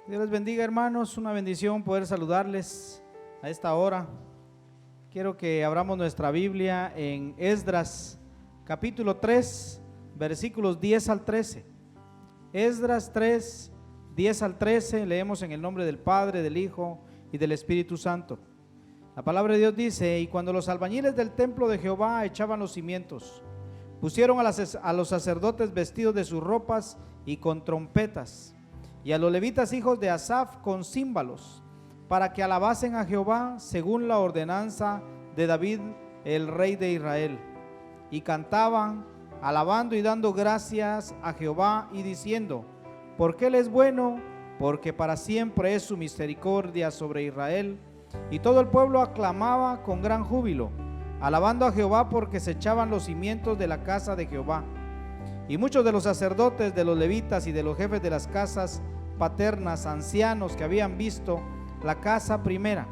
Dios les bendiga, hermanos, una bendición poder saludarles a esta hora. Quiero que abramos nuestra Biblia en Esdras capítulo 3, versículos 10 al 13. Esdras 3, 10 al 13, leemos en el nombre del Padre, del Hijo y del Espíritu Santo. La palabra de Dios dice: y cuando los albañiles del templo de Jehová echaban los cimientos, pusieron a los sacerdotes vestidos de sus ropas y con trompetas, y a los levitas hijos de Asaf con címbalos, para que alabasen a Jehová según la ordenanza de David el rey de Israel. Y cantaban, alabando y dando gracias a Jehová y diciendo: porque Él es bueno, porque para siempre es su misericordia sobre Israel. Y todo el pueblo aclamaba con gran júbilo, alabando a Jehová, porque se echaban los cimientos de la casa de Jehová. Y muchos de los sacerdotes, de los levitas y de los jefes de las casas paternas, ancianos que habían visto la casa primera,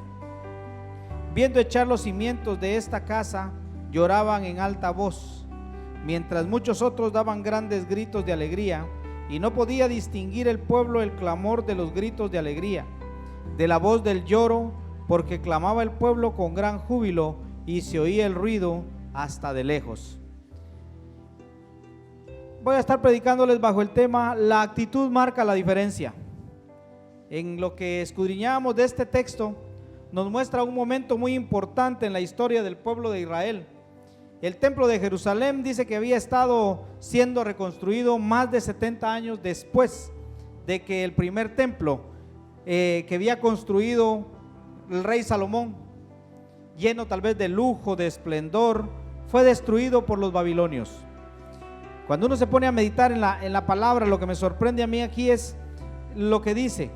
viendo echar los cimientos de esta casa, lloraban en alta voz, mientras muchos otros daban grandes gritos de alegría, y no podía distinguir el pueblo el clamor de los gritos de alegría, de la voz del lloro, porque clamaba el pueblo con gran júbilo, y se oía el ruido hasta de lejos. Voy a estar predicándoles bajo el tema: la actitud marca la diferencia. En lo que escudriñamos de este texto, nos muestra un momento muy importante en la historia del pueblo de Israel. El templo de Jerusalén dice que había estado siendo reconstruido más de 70 años después de que el primer templo que había construido el rey Salomón, lleno tal vez de lujo, de esplendor, fue destruido por los babilonios. Cuando uno se pone a meditar en la palabra, lo que me sorprende a mí aquí es lo que dice.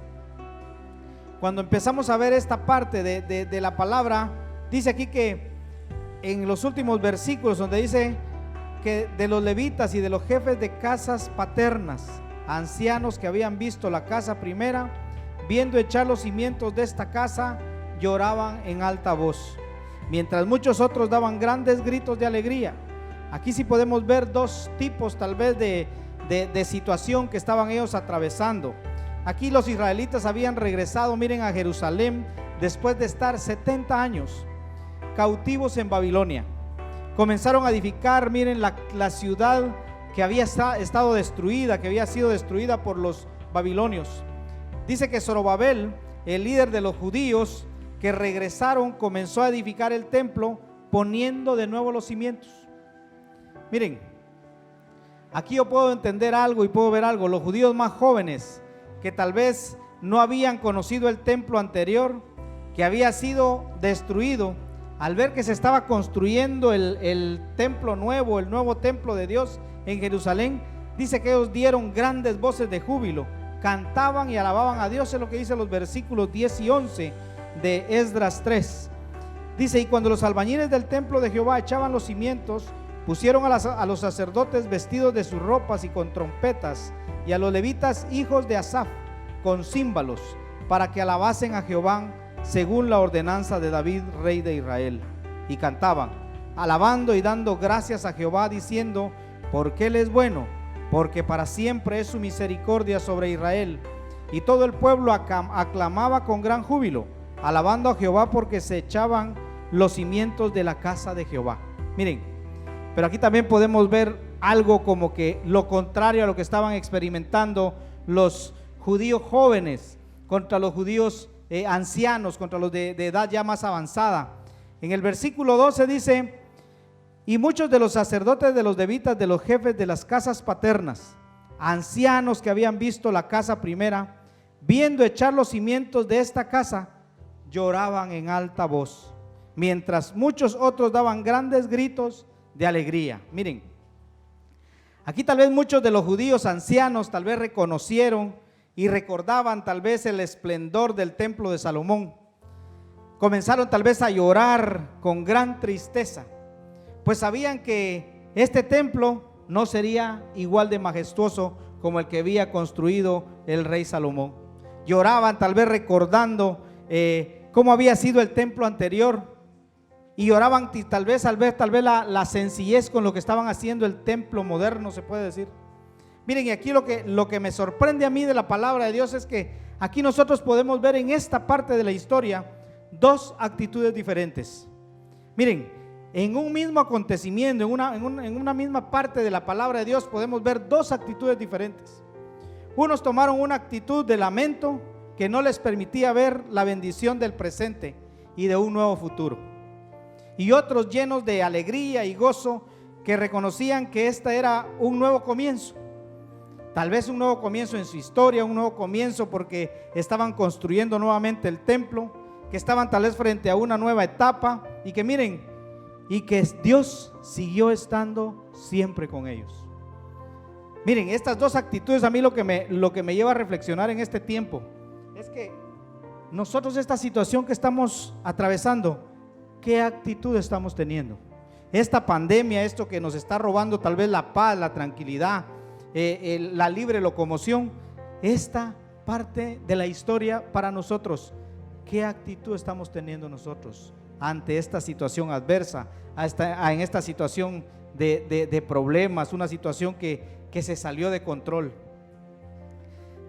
Cuando empezamos a ver esta parte de la palabra, dice aquí que en los últimos versículos, donde dice que de los levitas y de los jefes de casas paternas, ancianos que habían visto la casa primera, viendo echar los cimientos de esta casa, lloraban en alta voz, mientras muchos otros daban grandes gritos de alegría. Aquí sí podemos ver dos tipos tal vez de situación que estaban ellos atravesando. Aquí los israelitas habían regresado, miren, a Jerusalén después de estar 70 años cautivos en Babilonia. Comenzaron a edificar, miren, la ciudad que había estado destruida, que había sido destruida por los babilonios. Dice que Zorobabel, el líder de los judíos que regresaron, comenzó a edificar el templo, poniendo de nuevo los cimientos. Miren, aquí yo puedo entender algo y puedo ver algo. Los judíos más jóvenes, que tal vez no habían conocido el templo anterior, que había sido destruido, al ver que se estaba construyendo el templo nuevo, el nuevo templo de Dios en Jerusalén, dice que ellos dieron grandes voces de júbilo, cantaban y alababan a Dios. Es lo que dice los versículos 10 y 11 de Esdras 3. Dice: y cuando los albañiles del templo de Jehová echaban los cimientos, pusieron a los sacerdotes vestidos de sus ropas y con trompetas, y a los levitas hijos de Asaf con címbalos, para que alabasen a Jehová según la ordenanza de David rey de Israel. Y cantaban, alabando y dando gracias a Jehová, diciendo: porque Él es bueno, porque para siempre es su misericordia sobre Israel. Y todo el pueblo aclamaba con gran júbilo, alabando a Jehová, porque se echaban los cimientos de la casa de Jehová. Miren, pero aquí también podemos ver algo como que lo contrario a lo que estaban experimentando los judíos jóvenes contra los judíos ancianos, contra los de edad ya más avanzada. En el versículo 12 dice: y muchos de los sacerdotes, de los levitas, de los jefes de las casas paternas, ancianos que habían visto la casa primera, viendo echar los cimientos de esta casa, lloraban en alta voz, mientras muchos otros daban grandes gritos de alegría. Miren, aquí tal vez muchos de los judíos ancianos tal vez reconocieron y recordaban tal vez el esplendor del templo de Salomón. Comenzaron tal vez a llorar con gran tristeza, pues sabían que este templo no sería igual de majestuoso como el que había construido el rey Salomón. Lloraban tal vez recordando cómo había sido el templo anterior, y lloraban tal vez la sencillez con lo que estaban haciendo el templo moderno, se puede decir. Miren, y aquí lo que me sorprende a mí de la palabra de Dios es que aquí nosotros podemos ver en esta parte de la historia dos actitudes diferentes. Miren, en un mismo acontecimiento, en una misma parte de la palabra de Dios podemos ver dos actitudes diferentes. Unos tomaron una actitud de lamento que no les permitía ver la bendición del presente y de un nuevo futuro. Y otros llenos de alegría y gozo que reconocían que este era un nuevo comienzo. Tal vez un nuevo comienzo en su historia, un nuevo comienzo porque estaban construyendo nuevamente el templo, que estaban tal vez frente a una nueva etapa y que miren, y que Dios siguió estando siempre con ellos. Miren, estas dos actitudes a mí lo que me lleva a reflexionar en este tiempo es que nosotros esta situación que estamos atravesando, ¿qué actitud estamos teniendo? Esta pandemia, esto que nos está robando tal vez la paz, la tranquilidad, la libre locomoción, esta parte de la historia para nosotros, ¿qué actitud estamos teniendo nosotros ante esta situación adversa, en esta situación de problemas, una situación que se salió de control?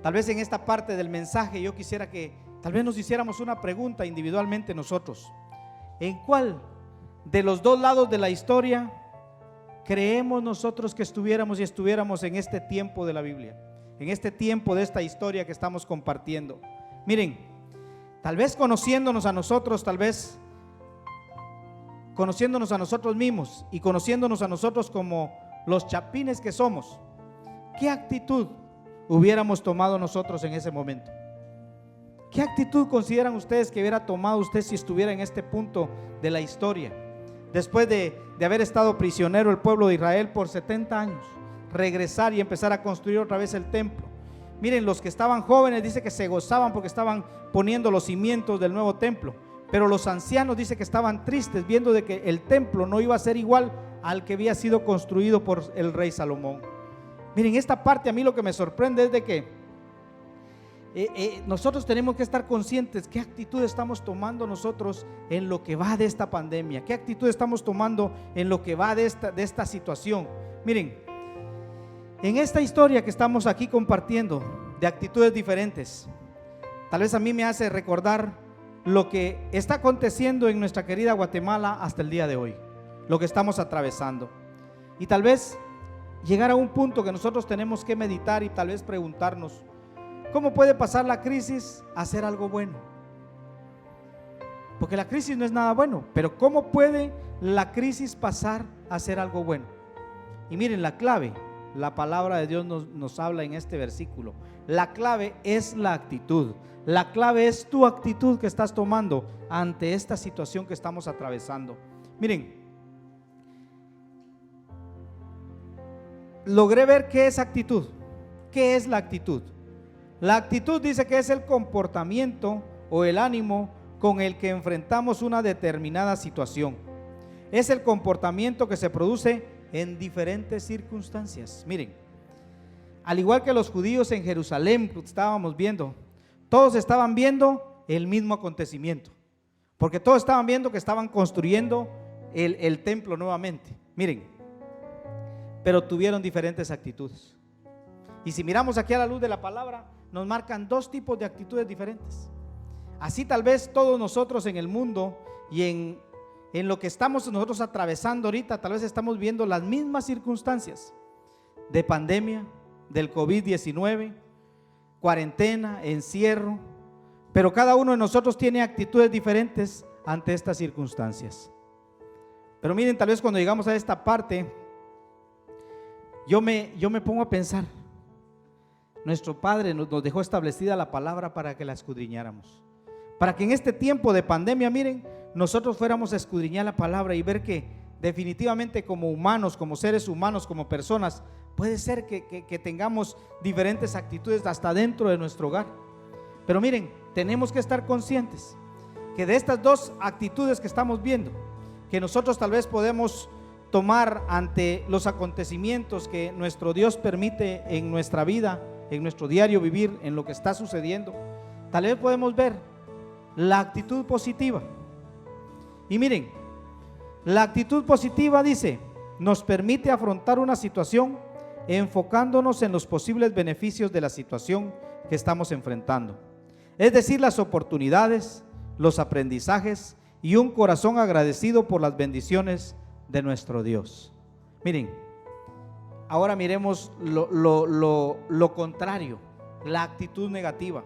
Tal vez en esta parte del mensaje yo quisiera que tal vez nos hiciéramos una pregunta individualmente nosotros. ¿En cuál de los dos lados de la historia creemos nosotros que estuviéramos en este tiempo de la Biblia, en este tiempo de esta historia que estamos compartiendo? Miren, tal vez conociéndonos a nosotros, tal vez conociéndonos a nosotros mismos y conociéndonos a nosotros como los chapines que somos, ¿qué actitud hubiéramos tomado nosotros en ese momento? ¿Qué actitud consideran ustedes que hubiera tomado usted si estuviera en este punto de la historia? Después de haber estado prisionero el pueblo de Israel por 70 años, regresar y empezar a construir otra vez el templo. Miren, los que estaban jóvenes dice que se gozaban porque estaban poniendo los cimientos del nuevo templo, pero los ancianos dice que estaban tristes viendo de que el templo no iba a ser igual al que había sido construido por el rey Salomón. Miren, esta parte a mí lo que me sorprende es de que nosotros tenemos que estar conscientes qué actitud estamos tomando nosotros en lo que va de esta pandemia, qué actitud estamos tomando en lo que va de esta situación. Miren, en esta historia que estamos aquí compartiendo de actitudes diferentes, tal vez a mí me hace recordar lo que está aconteciendo en nuestra querida Guatemala hasta el día de hoy, lo que estamos atravesando, y tal vez llegar a un punto que nosotros tenemos que meditar y tal vez preguntarnos: ¿cómo puede pasar la crisis a ser algo bueno? Porque la crisis no es nada bueno, pero ¿cómo puede la crisis pasar a ser algo bueno? Y miren, la clave, la palabra de Dios nos habla en este versículo. La clave es la actitud. La clave es tu actitud que estás tomando ante esta situación que estamos atravesando. Miren, logré ver qué es actitud. ¿Qué es la actitud? La actitud dice que es el comportamiento o el ánimo con el que enfrentamos una determinada situación. Es el comportamiento que se produce en diferentes circunstancias. Miren, al igual que los judíos en Jerusalén, estábamos viendo, todos estaban viendo el mismo acontecimiento, porque todos estaban viendo que estaban construyendo el templo nuevamente. Miren, pero tuvieron diferentes actitudes. Y si miramos aquí a la luz de la palabra, nos marcan dos tipos de actitudes diferentes. Así tal vez todos nosotros en el mundo y en lo que estamos nosotros atravesando ahorita, tal vez estamos viendo las mismas circunstancias de pandemia, del COVID-19, cuarentena, encierro, pero cada uno de nosotros tiene actitudes diferentes ante estas circunstancias. Pero miren, tal vez cuando llegamos a esta parte, yo me pongo a pensar, nuestro Padre nos dejó establecida la palabra para que la escudriñáramos, para que en este tiempo de pandemia, miren, nosotros fuéramos a escudriñar la palabra y ver que definitivamente como humanos, como seres humanos, como personas, puede ser que tengamos diferentes actitudes hasta dentro de nuestro hogar. Pero miren, tenemos que estar conscientes que de estas dos actitudes que estamos viendo, que nosotros tal vez podemos tomar ante los acontecimientos que nuestro Dios permite en nuestra vida, en nuestro diario vivir, en lo que está sucediendo, tal vez podemos ver la actitud positiva. Y miren, la actitud positiva dice, nos permite afrontar una situación enfocándonos en los posibles beneficios de la situación que estamos enfrentando. es decir, las oportunidades, los aprendizajes y un corazón agradecido por las bendiciones de nuestro Dios. Miren, ahora miremos lo contrario, la actitud negativa.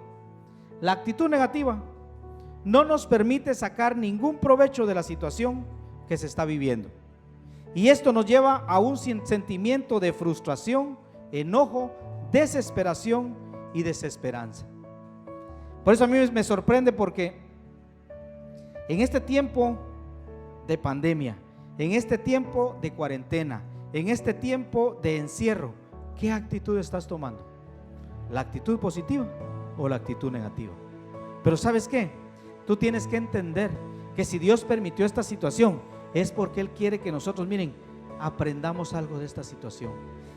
La actitud negativa no nos permite sacar ningún provecho de la situación que se está viviendo. Y esto nos lleva a un sentimiento de frustración, enojo, desesperación y desesperanza. Por eso a mí me sorprende, porque en este tiempo de pandemia, en este tiempo de cuarentena, en este tiempo de encierro, ¿qué actitud estás tomando? ¿La actitud positiva o la actitud negativa? Pero ¿sabes qué? Tú tienes que entender que si Dios permitió esta situación, es porque Él quiere que nosotros, miren, aprendamos algo de esta situación.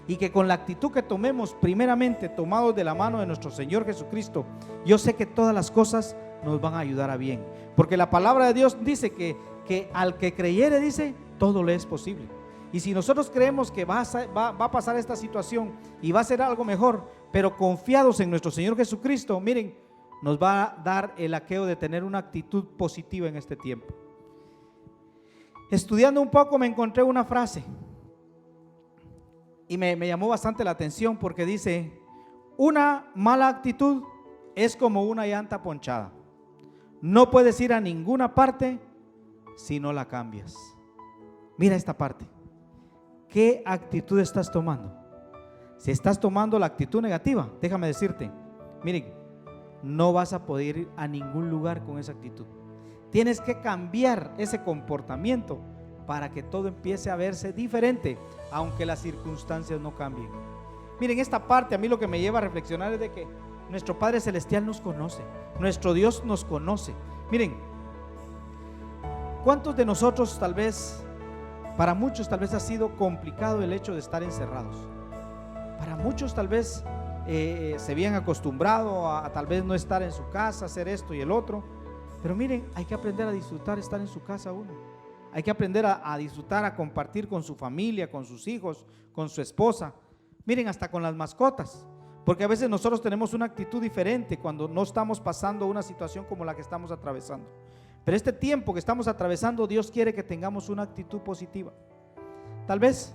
Y que con la actitud que tomemos, primeramente tomados de la mano de nuestro Señor Jesucristo, yo sé que todas las cosas nos van a ayudar a bien. Porque la palabra de Dios dice que al que creyere, dice, todo le es posible. Y si nosotros creemos que va a pasar esta situación y va a ser algo mejor, pero confiados en nuestro Señor Jesucristo, miren, nos va a dar el aqueo de tener una actitud positiva en este tiempo. Estudiando un poco me encontré una frase y me llamó bastante la atención, porque dice: una mala actitud es como una llanta ponchada, no puedes ir a ninguna parte si no la cambias. Mira esta parte. ¿Qué actitud estás tomando? Si estás tomando la actitud negativa, déjame decirte, miren, no vas a poder ir a ningún lugar con esa actitud. Tienes que cambiar ese comportamiento para que todo empiece a verse diferente, aunque las circunstancias no cambien. Miren, esta parte a mí lo que me lleva a reflexionar es de que nuestro Padre Celestial nos conoce, nuestro Dios nos conoce. Miren, ¿cuántos de nosotros tal vez, para muchos tal vez ha sido complicado el hecho de estar encerrados? Para muchos tal vez se habían acostumbrado a tal vez no estar en su casa, hacer esto y el otro. Pero miren, hay que aprender a disfrutar estar en su casa uno. Hay que aprender a disfrutar, a compartir con su familia, con sus hijos, con su esposa. Miren, hasta con las mascotas. Porque a veces nosotros tenemos una actitud diferente cuando no estamos pasando una situación como la que estamos atravesando. Pero este tiempo que estamos atravesando, Dios quiere que tengamos una actitud positiva. Tal vez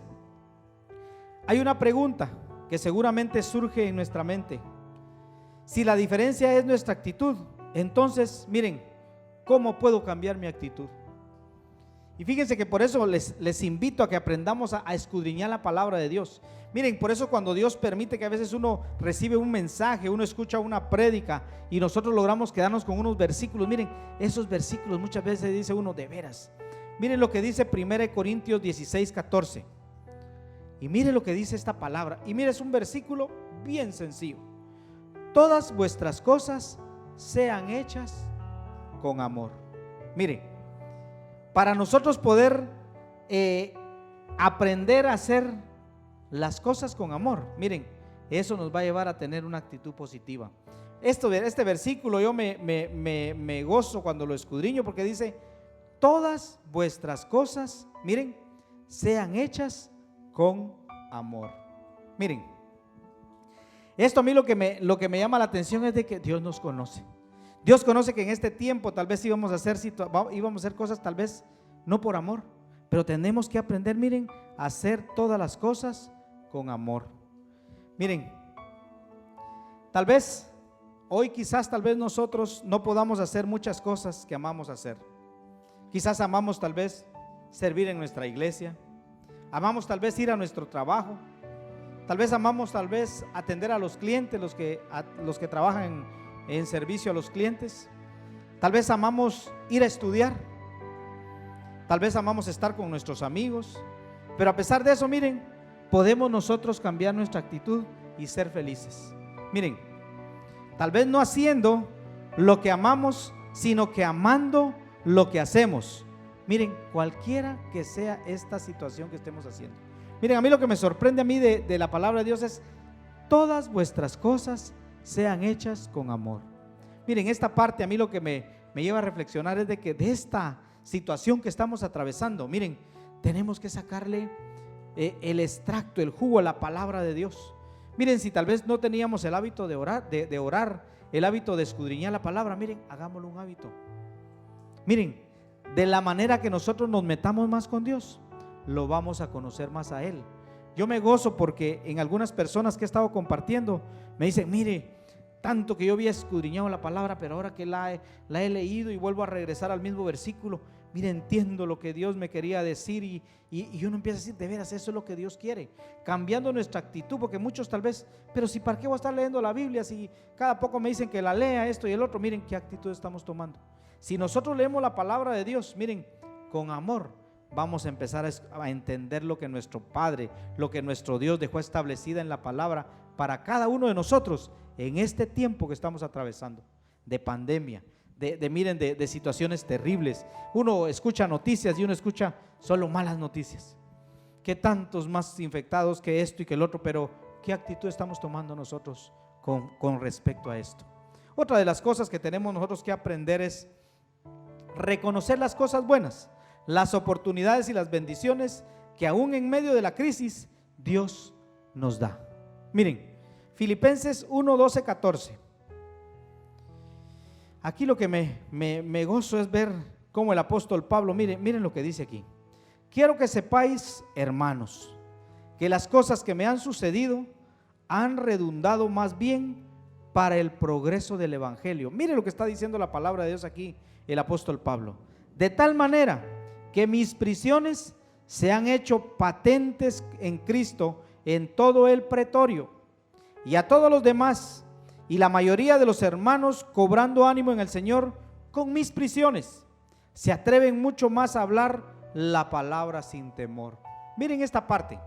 hay una pregunta que seguramente surge en nuestra mente. Si la diferencia es nuestra actitud, entonces, miren, ¿cómo puedo cambiar mi actitud? Y fíjense que por eso les invito a que aprendamos a escudriñar la palabra de Dios. Miren, por eso cuando Dios permite que a veces uno recibe un mensaje, uno escucha una prédica y nosotros logramos quedarnos con unos versículos, miren, esos versículos muchas veces dice uno, de veras. Miren lo que dice 1 Corintios 16:14. Y miren lo que dice esta palabra. Y miren, es un versículo bien sencillo. Todas vuestras cosas sean hechas con amor. Miren, para nosotros poder aprender a hacer las cosas con amor, miren, eso nos va a llevar a tener una actitud positiva. Este versículo yo me gozo cuando lo escudriño, porque dice: todas vuestras cosas, miren, sean hechas con amor. Miren, esto a mí lo que me llama la atención es de que Dios nos conoce. Dios conoce que en este tiempo tal vez íbamos a hacer cosas tal vez no por amor, pero tenemos que aprender, miren, a hacer todas las cosas con amor. Miren, tal vez hoy tal vez nosotros no podamos hacer muchas cosas que amamos hacer. Quizás amamos tal vez servir en nuestra iglesia, amamos tal vez ir a nuestro trabajo, tal vez amamos tal vez atender a los clientes, los que trabajan en servicio a los clientes. Tal vez amamos ir a estudiar, tal vez amamos estar con nuestros amigos, pero a pesar de eso, miren, podemos nosotros cambiar nuestra actitud y ser felices. Miren, tal vez no haciendo lo que amamos, sino que amando lo que hacemos. Miren, cualquiera que sea esta situación que estemos haciendo. Miren, a mí lo que me sorprende a mí de la palabra de Dios es: todas vuestras cosas sean hechas con amor. Miren, esta parte a mí lo que me lleva a reflexionar es de que de esta situación que estamos atravesando, miren, tenemos que sacarle el extracto, el jugo a la palabra de Dios. Miren, si tal vez no teníamos el hábito de orar el hábito de escudriñar la palabra, miren, hagámoslo un hábito. Miren, de la manera que nosotros nos metamos más con Dios, lo vamos a conocer más a Él. Yo me gozo porque en algunas personas que he estado compartiendo me dicen, mire, tanto que yo había escudriñado la palabra, pero ahora que la he leído y vuelvo a regresar al mismo versículo, mire, entiendo lo que Dios me quería decir y uno empieza a decir, de veras, eso es lo que Dios quiere, cambiando nuestra actitud, porque muchos tal vez, pero si para qué voy a estar leyendo la Biblia si cada poco me dicen que la lea esto y el otro. Miren qué actitud estamos tomando. Si nosotros leemos la palabra de Dios, miren, con amor, vamos a empezar a entender lo que nuestro Padre, lo que nuestro Dios dejó establecida en la palabra para cada uno de nosotros en este tiempo que estamos atravesando de pandemia, de situaciones terribles. Uno escucha noticias y uno escucha solo malas noticias, que tantos más infectados que esto y que el otro, pero ¿qué actitud estamos tomando nosotros con respecto a esto? Otra de las cosas que tenemos nosotros que aprender es reconocer las cosas buenas, las oportunidades y las bendiciones que aún en medio de la crisis Dios nos da. Miren, Filipenses 1, 12, 14. Aquí lo que me gozo es ver cómo el apóstol Pablo, miren lo que dice aquí. Quiero que sepáis, hermanos, que las cosas que me han sucedido han redundado más bien para el progreso del evangelio. Miren lo que está diciendo la palabra de Dios aquí el apóstol Pablo. De tal manera que mis prisiones se han hecho patentes en Cristo en todo el pretorio, y a todos los demás y la mayoría de los hermanos, cobrando ánimo en el Señor con mis prisiones, se atreven mucho más a hablar la palabra sin temor. Miren esta parte,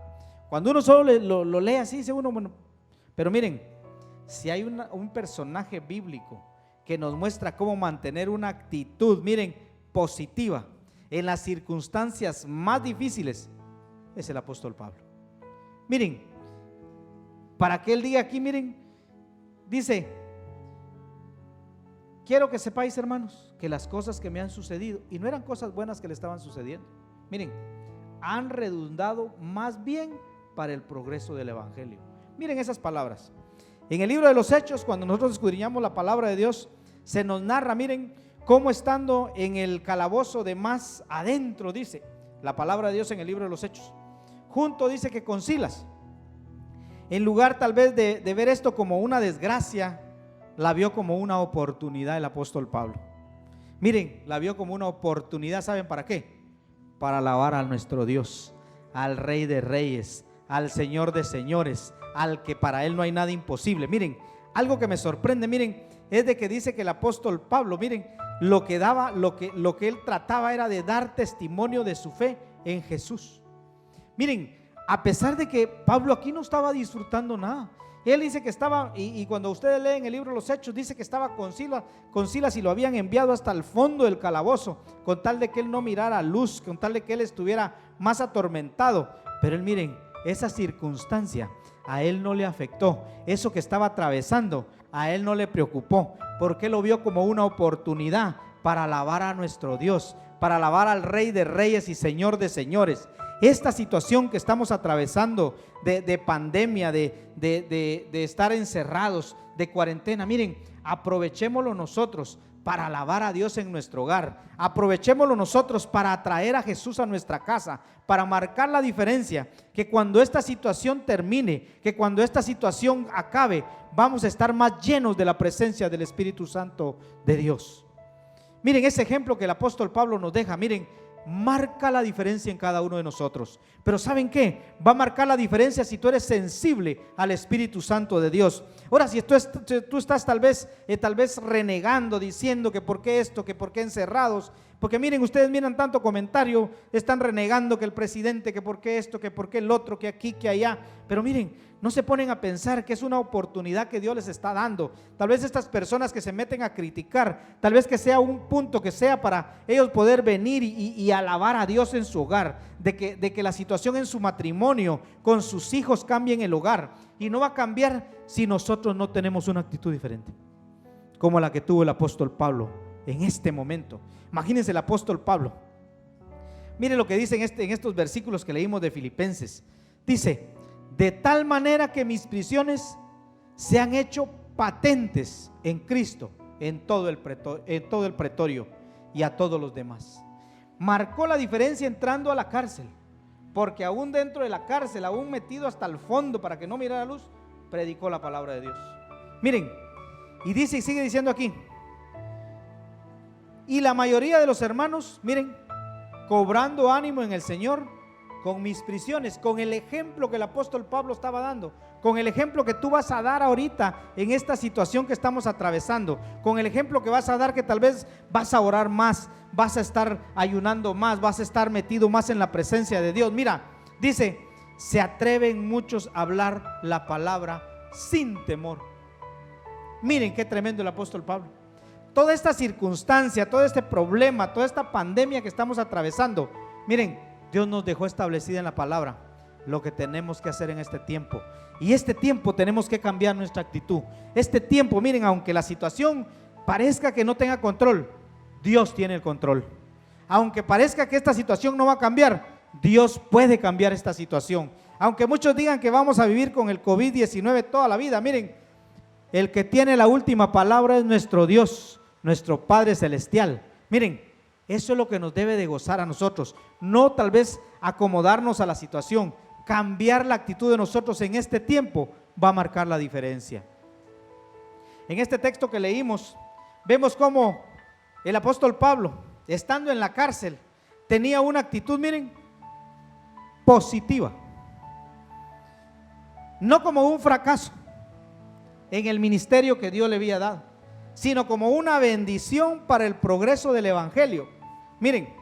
cuando uno solo lo lee así, dice uno, bueno, pero miren, si hay un personaje bíblico que nos muestra cómo mantener una actitud, miren, positiva en las circunstancias más difíciles, es el apóstol Pablo. Miren, para que él diga aquí, miren, dice, quiero que sepáis, hermanos, que las cosas que me han sucedido, y no eran cosas buenas que le estaban sucediendo, miren, han redundado más bien para el progreso del evangelio. Miren esas palabras. En el libro de los Hechos, cuando nosotros escudriñamos la palabra de Dios, se nos narra, miren, cómo estando en el calabozo de más adentro, dice la palabra de Dios en el libro de los Hechos, junto, dice que con Silas, en lugar tal vez de ver esto como una desgracia, la vio como una oportunidad el apóstol Pablo. Miren, la vio como una oportunidad, ¿saben para qué? Para alabar a nuestro Dios, al Rey de Reyes, al Señor de Señores, al que para Él no hay nada imposible. Miren, algo que me sorprende, miren, es de que dice que el apóstol Pablo, miren, lo que él trataba era de dar testimonio de su fe en Jesús. Miren, a pesar de que Pablo aquí no estaba disfrutando nada, él dice que estaba, y cuando ustedes leen el libro de los Hechos, dice que estaba con Silas y lo habían enviado hasta el fondo del calabozo, con tal de que él no mirara luz, con tal de que él estuviera más atormentado. Pero él, miren, esa circunstancia a él no le afectó, eso que estaba atravesando a él no le preocupó, porque lo vio como una oportunidad para alabar a nuestro Dios, para alabar al Rey de Reyes y Señor de Señores. Esta situación que estamos atravesando de pandemia, de estar encerrados, de cuarentena, miren, aprovechémoslo nosotros para alabar a Dios en nuestro hogar, aprovechémoslo nosotros para atraer a Jesús a nuestra casa, para marcar la diferencia, que cuando esta situación termine, que cuando esta situación acabe, vamos a estar más llenos de la presencia del Espíritu Santo de Dios. Miren ese ejemplo que el apóstol Pablo nos deja, miren, marca la diferencia en cada uno de nosotros. Pero ¿saben qué? Va a marcar la diferencia si tú eres sensible al Espíritu Santo de Dios. Ahora, si tú estás tal vez renegando, diciendo que por qué esto, que por qué encerrados, porque miren, ustedes miran tanto comentario, están renegando que el presidente, que por qué esto, que por qué el otro, que aquí, que allá, pero miren, no se ponen a pensar que es una oportunidad que Dios les está dando. Tal vez estas personas que se meten a criticar, tal vez que sea un punto que sea para ellos poder venir y alabar a Dios en su hogar, de que la situación en su matrimonio con sus hijos cambie en el hogar, y no va a cambiar si nosotros no tenemos una actitud diferente, como la que tuvo el apóstol Pablo en este momento. Imagínense el apóstol Pablo, miren lo que dice en estos versículos que leímos de Filipenses. Dice, de tal manera que mis prisiones se han hecho patentes en Cristo, en todo el pretorio y a todos los demás. Marcó la diferencia entrando a la cárcel, porque aún dentro de la cárcel, aún metido hasta el fondo para que no mirara la luz, predicó la palabra de Dios. Miren, y dice y sigue diciendo aquí, y la mayoría de los hermanos, miren, cobrando ánimo en el Señor con mis prisiones, con el ejemplo que el apóstol Pablo estaba dando, con el ejemplo que tú vas a dar ahorita en esta situación que estamos atravesando, con el ejemplo que vas a dar, que tal vez vas a orar más, vas a estar ayunando más, vas a estar metido más en la presencia de Dios. Mira, dice, se atreven muchos a hablar la palabra sin temor. Miren qué tremendo el apóstol Pablo. Toda esta circunstancia, todo este problema, toda esta pandemia que estamos atravesando, miren, Dios nos dejó establecida en la palabra lo que tenemos que hacer en este tiempo. Y este tiempo tenemos que cambiar nuestra actitud. Este tiempo, miren, aunque la situación parezca que no tenga control, Dios tiene el control. Aunque parezca que esta situación no va a cambiar, Dios puede cambiar esta situación. Aunque muchos digan que vamos a vivir con el COVID-19 toda la vida, miren, el que tiene la última palabra es nuestro Dios, nuestro Padre Celestial. Miren, eso es lo que nos debe de gozar a nosotros. No tal vez acomodarnos a la situación, cambiar la actitud de nosotros en este tiempo va a marcar la diferencia. En este texto que leímos, vemos cómo el apóstol Pablo, estando en la cárcel, tenía una actitud, miren, positiva. No como un fracaso en el ministerio que Dios le había dado, sino como una bendición para el progreso del evangelio. Miren,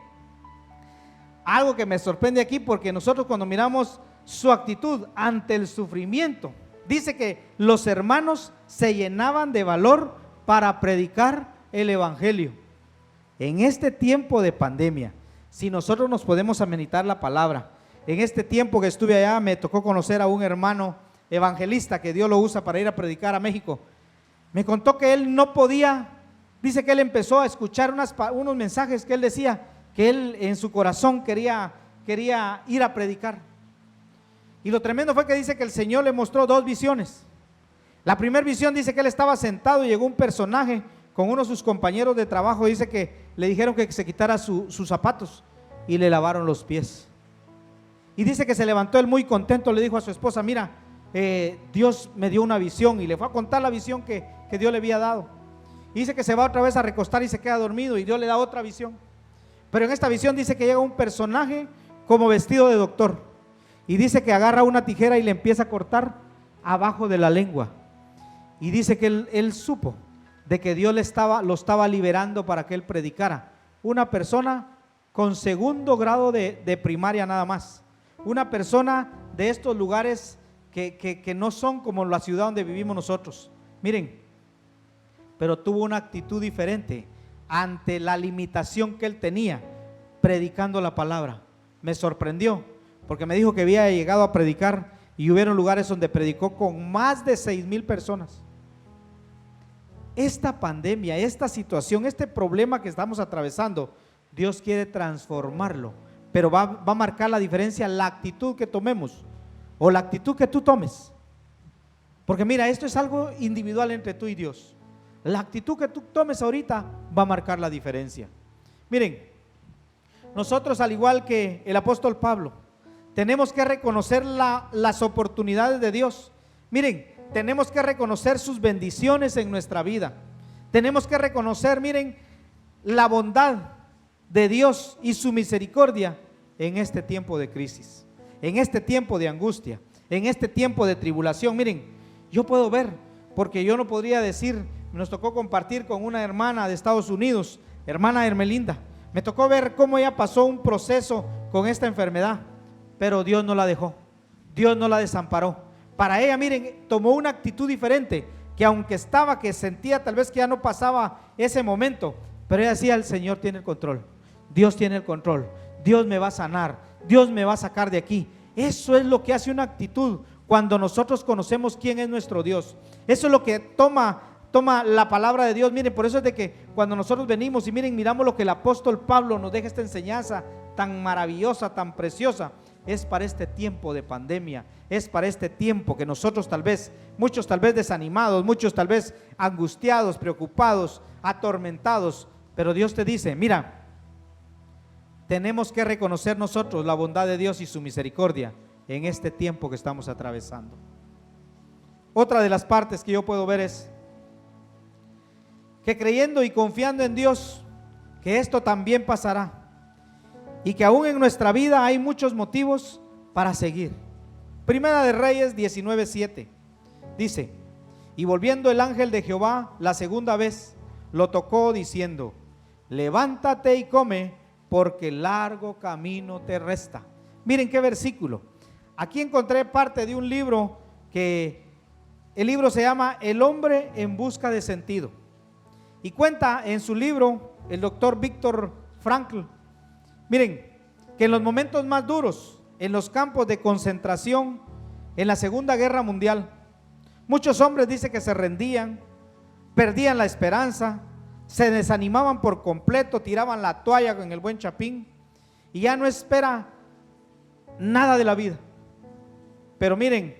algo que me sorprende aquí, porque nosotros cuando miramos su actitud ante el sufrimiento, dice que los hermanos se llenaban de valor para predicar el evangelio. En este tiempo de pandemia, si nosotros nos podemos amenitar la palabra, en este tiempo que estuve allá me tocó conocer a un hermano evangelista que Dios lo usa para ir a predicar a México. Me contó que él no podía, dice que él empezó a escuchar unos mensajes que él decía que él en su corazón quería ir a predicar. Y lo tremendo fue que dice que el Señor le mostró dos visiones. La primera visión dice que él estaba sentado y llegó un personaje con uno de sus compañeros de trabajo, dice que le dijeron que se quitara sus zapatos y le lavaron los pies. Y dice que se levantó él muy contento, le dijo a su esposa, mira, Dios me dio una visión, y le fue a contar la visión que Dios le había dado. Y dice que se va otra vez a recostar y se queda dormido, y Dios le da otra visión. Pero en esta visión dice que llega un personaje como vestido de doctor, y dice que agarra una tijera y le empieza a cortar abajo de la lengua. Y dice que él supo de que Dios lo estaba liberando para que él predicara. Una persona con segundo grado de primaria nada más, una persona de estos lugares que no son como la ciudad donde vivimos nosotros. Miren, pero tuvo una actitud diferente ante la limitación que él tenía predicando la palabra. Me sorprendió porque me dijo que había llegado a predicar y hubieron lugares donde predicó con más de 6,000 personas. Esta pandemia, esta situación, este problema que estamos atravesando, Dios quiere transformarlo, pero va a marcar la diferencia la actitud que tomemos o la actitud que tú tomes. Porque mira, esto es algo individual entre tú y Dios. La actitud que tú tomes ahorita va a marcar la diferencia. Miren, nosotros, al igual que el apóstol Pablo, tenemos que reconocer las oportunidades de Dios. Miren, tenemos que reconocer sus bendiciones en nuestra vida. Tenemos que reconocer, miren, la bondad de Dios y su misericordia en este tiempo de crisis, en este tiempo de angustia, en este tiempo de tribulación. Miren, yo puedo ver, porque yo no podría decir, nos tocó compartir con una hermana de Estados Unidos, hermana Hermelinda, me tocó ver cómo ella pasó un proceso con esta enfermedad, pero Dios no la dejó, Dios no la desamparó. Para ella, miren, tomó una actitud diferente, que aunque que sentía tal vez que ya no pasaba ese momento, pero ella decía, el Señor tiene el control, Dios tiene el control, Dios me va a sanar, Dios me va a sacar de aquí. Eso es lo que hace una actitud cuando nosotros conocemos quién es nuestro Dios. Eso es lo que toma la palabra de Dios. Miren, por eso es de que cuando nosotros venimos y miren, miramos lo que el apóstol Pablo nos deja, esta enseñanza tan maravillosa, tan preciosa, es para este tiempo de pandemia, es para este tiempo que nosotros muchos tal vez desanimados, muchos tal vez angustiados, preocupados, atormentados, pero Dios te dice, mira, tenemos que reconocer nosotros la bondad de Dios y su misericordia en este tiempo que estamos atravesando. Otra de las partes que yo puedo ver es que creyendo y confiando en Dios, que esto también pasará y que aún en nuestra vida hay muchos motivos para seguir. Primera de Reyes 19:7 dice: y volviendo el ángel de Jehová la segunda vez, lo tocó diciendo: levántate y come, porque largo camino te resta. Miren qué versículo. Aquí encontré parte de un libro que el libro se llama El hombre en busca de sentido, y cuenta en su libro el doctor Viktor Frankl. Miren, que en los momentos más duros, en los campos de concentración, en la Segunda Guerra Mundial, muchos hombres dice que se rendían, perdían la esperanza, se desanimaban por completo, tiraban la toalla en el buen chapín y ya no espera nada de la vida. Pero miren,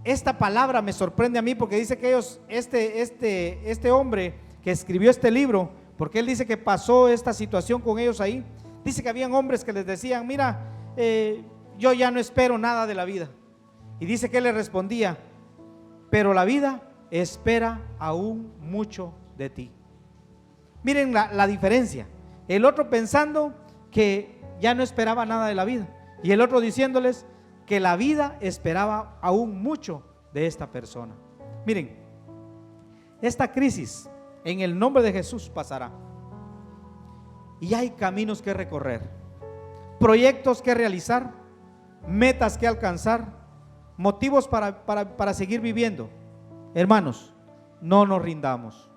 esta palabra me sorprende a mí porque dice que ellos, este hombre que escribió este libro, porque él dice que pasó esta situación con ellos ahí, dice que habían hombres que les decían: mira, yo ya no espero nada de la vida. Y dice que él les respondía: pero la vida espera aún mucho de ti. Miren la diferencia. El otro pensando que ya no esperaba nada de la vida, y el otro diciéndoles que la vida esperaba aún mucho de esta persona. Miren, esta crisis en el nombre de Jesús pasará, y hay caminos que recorrer, proyectos que realizar, metas que alcanzar, motivos para seguir viviendo. Hermanos, no nos rindamos,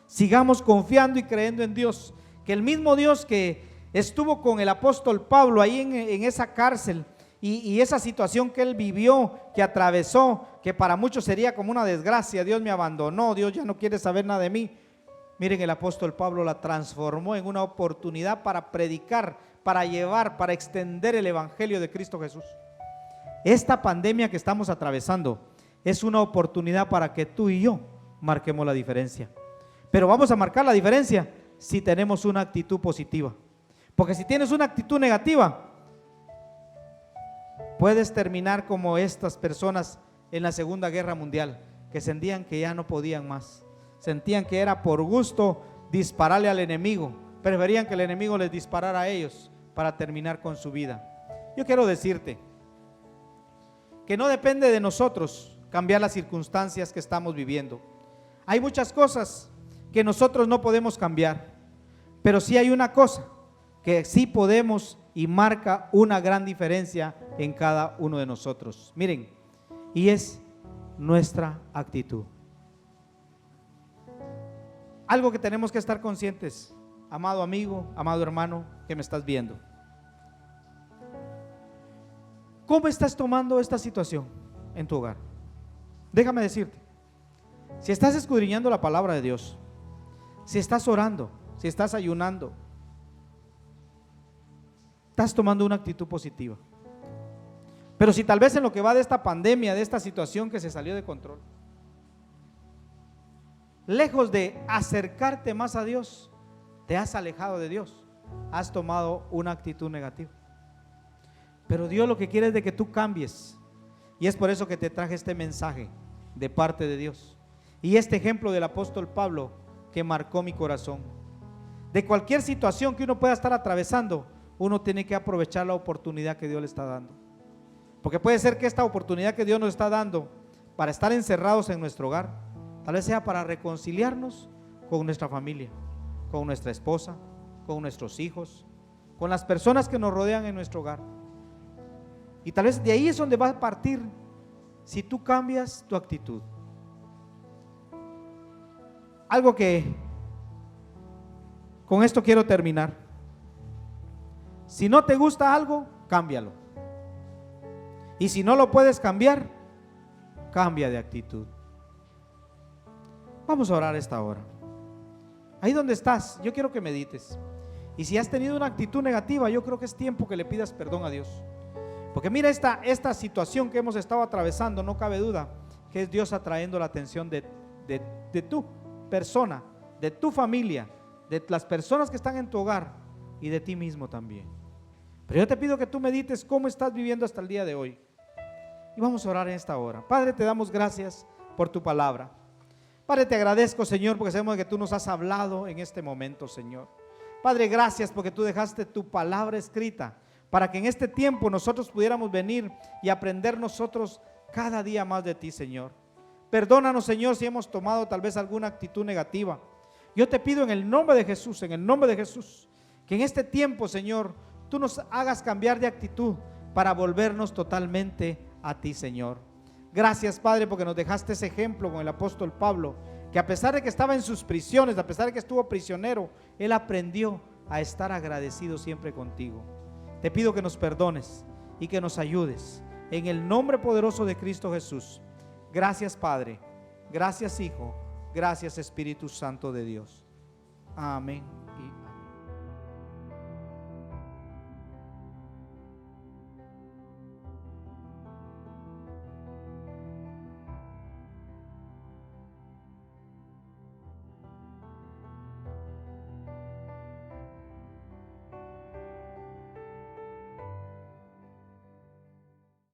sigamos confiando y creyendo en Dios, que el mismo Dios que estuvo con el apóstol Pablo ahí en esa cárcel y esa situación que él vivió, que atravesó, que para muchos sería como una desgracia: Dios me abandonó, Dios ya no quiere saber nada de mí. Miren, el apóstol Pablo la transformó en una oportunidad para predicar, para llevar, para extender el evangelio de Cristo Jesús. Esta pandemia que estamos atravesando es una oportunidad para que tú y yo marquemos la diferencia. Pero vamos a marcar la diferencia si tenemos una actitud positiva. Porque si tienes una actitud negativa, puedes terminar como estas personas en la Segunda Guerra Mundial, que sentían que ya no podían más, sentían que era por gusto dispararle al enemigo, preferían que el enemigo les disparara a ellos para terminar con su vida. Yo quiero decirte que no depende de nosotros cambiar las circunstancias que estamos viviendo. Hay muchas cosas que nosotros no podemos cambiar, pero sí hay una cosa que sí podemos y marca una gran diferencia en cada uno de nosotros. Miren, y es nuestra actitud. Algo que tenemos que estar conscientes, amado amigo, amado hermano que me estás viendo. ¿Cómo estás tomando esta situación en tu hogar? Déjame decirte, si estás escudriñando la palabra de Dios, si estás orando, si estás ayunando, estás tomando una actitud positiva. Pero si tal vez en lo que va de esta pandemia, de esta situación que se salió de control, lejos de acercarte más a Dios, te has alejado de Dios, has tomado una actitud negativa. Pero Dios lo que quiere es de que tú cambies, y es por eso que te traje este mensaje de parte de Dios y este ejemplo del apóstol Pablo que marcó mi corazón. De cualquier situación que uno pueda estar atravesando, uno tiene que aprovechar la oportunidad que Dios le está dando, porque puede ser que esta oportunidad que Dios nos está dando para estar encerrados en nuestro hogar, tal vez sea para reconciliarnos con nuestra familia, con nuestra esposa, con nuestros hijos, con las personas que nos rodean en nuestro hogar. Y tal vez de ahí es donde va a partir si tú cambias tu actitud. Algo que con esto quiero terminar. Si no te gusta algo, cámbialo. Y si no lo puedes cambiar, cambia de actitud. Vamos a orar esta hora. Ahí donde estás, yo quiero que medites. Y si has tenido una actitud negativa, yo creo que es tiempo que le pidas perdón a Dios. Porque mira esta situación que hemos estado atravesando, no cabe duda que es Dios atrayendo la atención de tu persona, de tu familia, de las personas que están en tu hogar y de ti mismo también. Pero yo te pido que tú medites cómo estás viviendo hasta el día de hoy. Y vamos a orar en esta hora. Padre, te damos gracias por tu palabra. Padre, te agradezco, Señor, porque sabemos que tú nos has hablado en este momento, Señor. Padre, gracias porque tú dejaste tu palabra escrita para que en este tiempo nosotros pudiéramos venir y aprender nosotros cada día más de ti, Señor. Perdónanos, Señor, si hemos tomado tal vez alguna actitud negativa. Yo te pido en el nombre de Jesús, en el nombre de Jesús, que en este tiempo, Señor, tú nos hagas cambiar de actitud para volvernos totalmente a ti, Señor. Gracias, Padre, porque nos dejaste ese ejemplo con el apóstol Pablo, que a pesar de que estaba en sus prisiones, a pesar de que estuvo prisionero, él aprendió a estar agradecido siempre contigo. Te pido que nos perdones y que nos ayudes en el nombre poderoso de Cristo Jesús. Gracias, Padre. Gracias, Hijo. Gracias, Espíritu Santo de Dios. Amén.